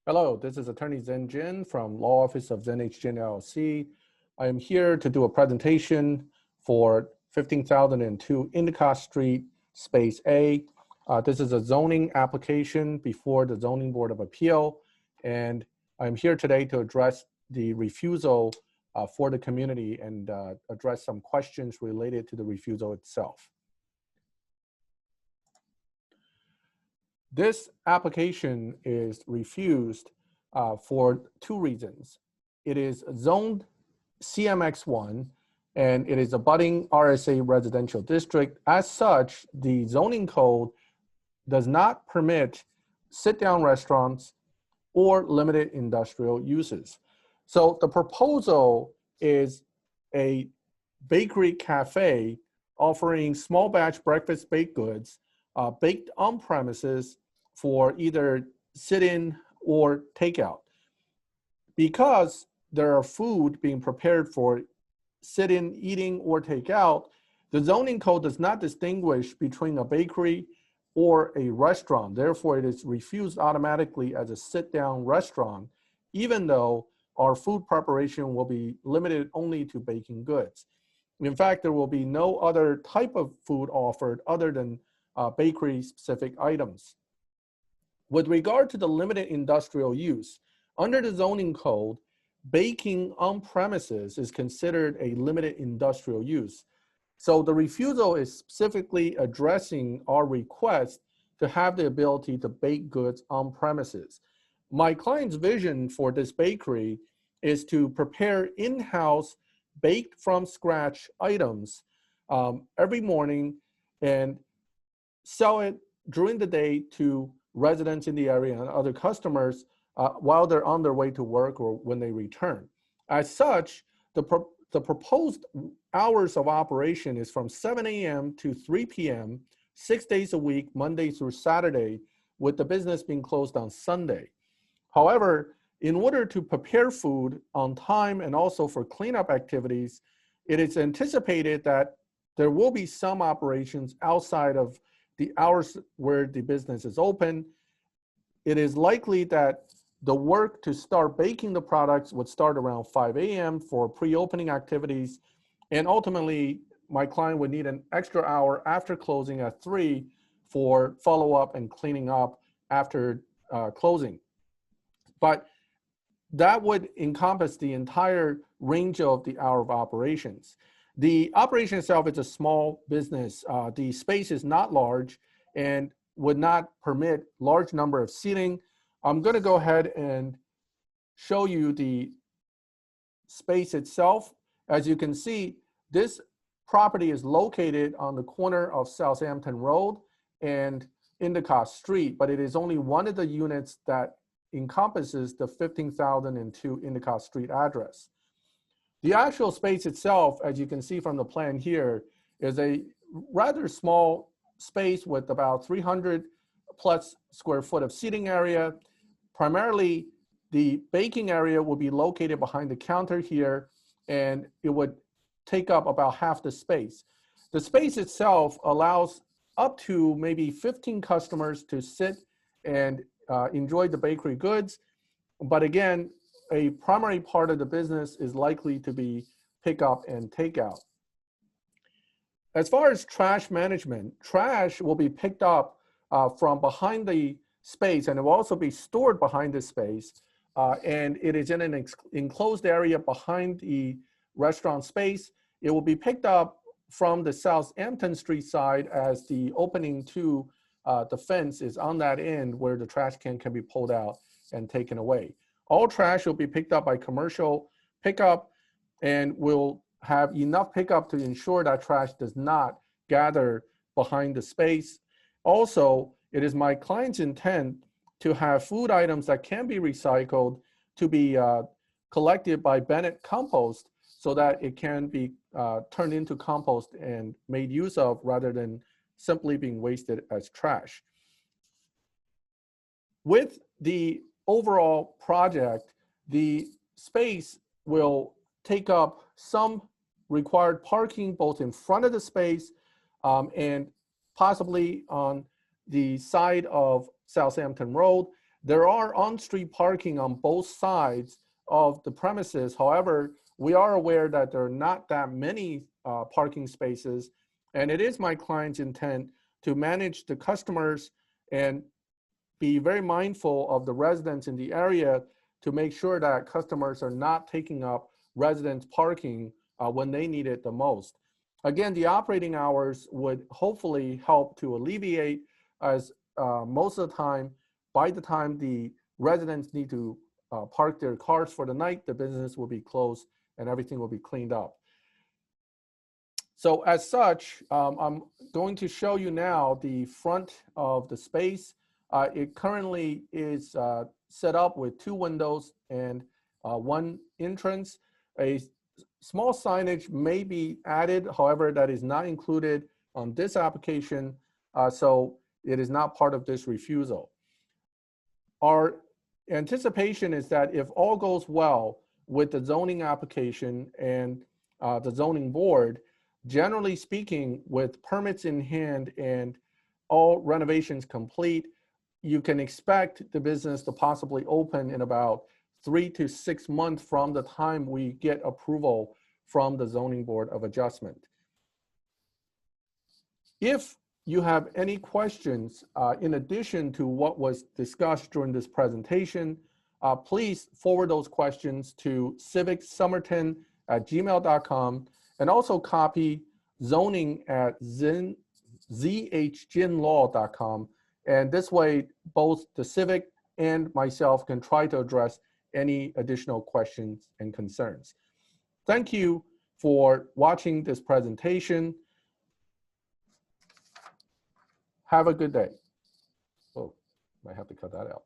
Hello, this is Attorney Zen Jin from Law Office of Zen H. Jin LLC. I am here to do a presentation for 15,002 Endicott Street, Space A. This is a zoning application before the Zoning Board of Appeal, and I'm here today to address the refusal for the community and address some questions related to the refusal itself. This application is refused for two reasons. It is zoned CMX1 and it is abutting RSA residential district. As such, the zoning code does not permit sit-down restaurants or limited industrial uses. So the proposal is a bakery cafe offering small batch breakfast baked goods baked on premises for either sit-in or takeout. Because there are food being prepared for sit-in eating or takeout, the zoning code does not distinguish between a bakery or a restaurant. Therefore, it is refused automatically as a sit-down restaurant, even though our food preparation will be limited only to baking goods. In fact, there will be no other type of food offered other than bakery-specific items. With regard to the limited industrial use, under the zoning code, baking on premises is considered a limited industrial use. So the refusal is specifically addressing our request to have the ability to bake goods on premises. My client's vision for this bakery is to prepare in-house baked from scratch items every morning and sell it during the day to residents in the area and other customers while they're on their way to work or when they return. As such, the proposed hours of operation is from 7 a.m. to 3 p.m., 6 days a week, Monday through Saturday, with the business being closed on Sunday. However, in order to prepare food on time and also for cleanup activities, it is anticipated that there will be some operations outside of the hours where the business is open. It is likely that the work to start baking the products would start around 5 a.m. for pre-opening activities. And ultimately, my client would need an extra hour after closing at 3 for follow-up and cleaning up after closing. But that would encompass the entire range of the hour of operations. The operation itself is a small business. The space is not large and would not permit large number of seating. I'm going to go ahead and show you the space itself. As you can see, this property is located on the corner of Southampton Road and Endicott Street, but it is only one of the units that encompasses the 15,002 Endicott Street address. The actual space itself, as you can see from the plan here, is a rather small space with about 300 plus square foot of seating area. Primarily, the baking area will be located behind the counter here, and it would take up about half the space. The space itself allows up to maybe 15 customers to sit and enjoy the bakery goods. But again, a primary part of the business is likely to be pickup and takeout. As far as trash management, trash will be picked up from behind the space, and it will also be stored behind the space. And it is in an enclosed area behind the restaurant space. It will be picked up from the Southampton Street side as the opening to the fence is on that end where the trash can be pulled out and taken away. All trash will be picked up by commercial pickup and will have enough pickup to ensure that trash does not gather behind the space. Also, it is my client's intent to have food items that can be recycled to be collected by Bennett Compost so that it can be turned into compost and made use of rather than simply being wasted as trash. With the overall project, the space will take up some required parking both in front of the space and possibly on the side of Southampton Road. There are on-street parking on both sides of the premises. However, we are aware that there are not that many parking spaces, and it is my client's intent to manage the customers and be very mindful of the residents in the area to make sure that customers are not taking up residents' parking when they need it the most. Again, the operating hours would hopefully help to alleviate, as most of the time, by the time the residents need to park their cars for the night, the business will be closed and everything will be cleaned up. So as such, I'm going to show you now the front of the space. It currently is set up with 2 windows and 1 entrance. A small signage may be added, however, that is not included on this application, so it is not part of this refusal. Our anticipation is that if all goes well with the zoning application and the zoning board, generally speaking, with permits in hand and all renovations complete, you can expect the business to possibly open in about 3 to 6 months from the time we get approval from the Zoning Board of Adjustment. If you have any questions in addition to what was discussed during this presentation, please forward those questions to civicsummerton@gmail.com and also copy zoning@zhjinlaw.com. And this way, both the Civic and myself can try to address any additional questions and concerns. Thank you for watching this presentation. Have a good day. Oh, might have to cut that out.